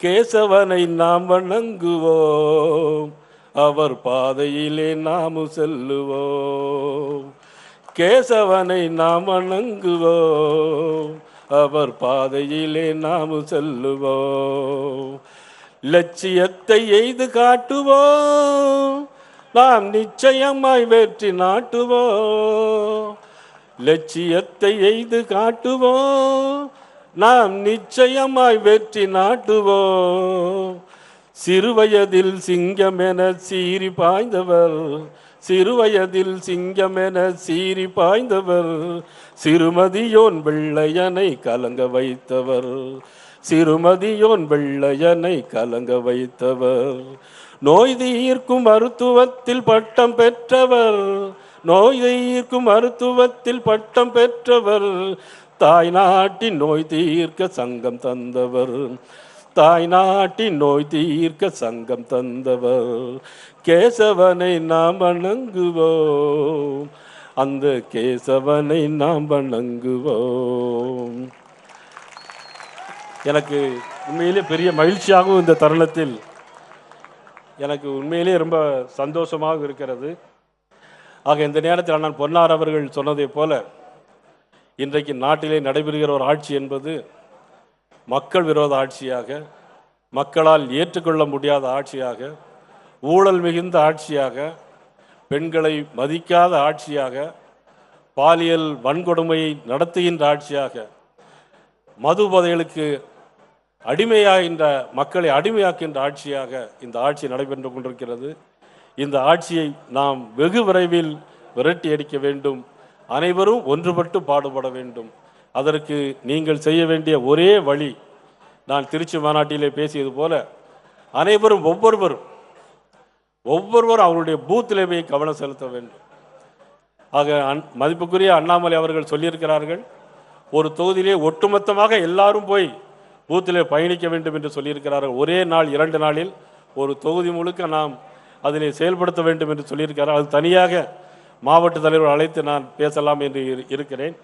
கேசவனை நாம் வணங்குவோம், அவர் பாதையிலே நாம் செல்லுவோம். கேசவனை நாம் வணங்குவோம், அவர் பாதையிலே நாம் செல்லுவோம். லட்சியத்தை எய்து காட்டுவோம், நாம் நிச்சயமாய் வெற்றி நாட்டுவோம். லட்சியத்தை எய்து காட்டுவோம், நாம் நிச்சயமாய் வெற்றி நாட்டுவோம். சிறுவயதில் சிங்கம் என சீறி பாய்ந்தவர், சிறுவயதில் சிங்கம் என சீறி பாய்ந்தவர், சிறுமதியோன் வெள்ளையனை கலங்க வைத்தவர், சிறுமதியோன் வெள்ளையனை கலங்க வைத்தவர். நோய் தீர்க்கும் மருத்துவத்தில் பட்டம் பெற்றவர், நோய் தீர்க்கும் மருத்துவத்தில் பட்டம் பெற்றவர், தாய் நாட்டின் நோய் தீர்க்க சங்கம் தந்தவர், தாய் நாட்டின் நோய் தீர்க்க சங்கம் தந்தவர். கேசவனை நாம் வணங்குவோம், அந்த கேசவனை நாம் வணங்குவோம். எனக்கு உண்மையிலே பெரிய மகிழ்ச்சியாகவும் இந்த தருணத்தில் எனக்கு உண்மையிலே ரொம்ப சந்தோஷமாக இருக்கிறது. ஆக இந்த நேரத்தில் அண்ணன் பொன்னார் அவர்கள் சொன்னதை போல இன்றைக்கு நாட்டிலே நடைபெறுகிற ஒரு ஆட்சி என்பது மக்கள் விரோத ஆட்சியாக, மக்களால் ஏற்றுக்கொள்ள முடியாத ஆட்சியாக, ஊழல் மிகுந்த ஆட்சியாக, பெண்களை மதிக்காத ஆட்சியாக, பாலியல் வன்கொடுமையை நடத்துகின்ற ஆட்சியாக, மது போதைகளுக்கு அடிமையாகின்ற மக்களை அடிமையாக்கின்ற ஆட்சியாக இந்த ஆட்சி நடைபெற்று கொண்டிருக்கிறது. இந்த ஆட்சியை நாம் வெகு விரைவில் விரட்டி அடிக்க வேண்டும். அனைவரும் ஒன்றுபட்டு பாடுபட வேண்டும். அதற்கு நீங்கள் செய்ய வேண்டிய ஒரே வழி, நான் திருச்சி மாநாட்டிலே பேசியது போல அனைவரும் ஒவ்வொருவரும் அவருடைய பூத்திலே போய் கவனம் செலுத்த வேண்டும். ஆக மதிப்புக்குரிய அண்ணாமலை அவர்கள் சொல்லியிருக்கிறார்கள், ஒரு தொகுதியிலே ஒட்டுமொத்தமாக எல்லாரும் போய் பூத்திலே பயணிக்க வேண்டும் என்று சொல்லியிருக்கிறார்கள். ஒரே நாள் 2 நாளில் ஒரு தொகுதி முழுக்க நாம் அதிலே செயல்படுத்த வேண்டும் என்று சொல்லியிருக்கிறார். அது தனியாக மாவட்ட தலைவர் அழைத்து நான் பேசலாம் என்று இருக்கிறேன்.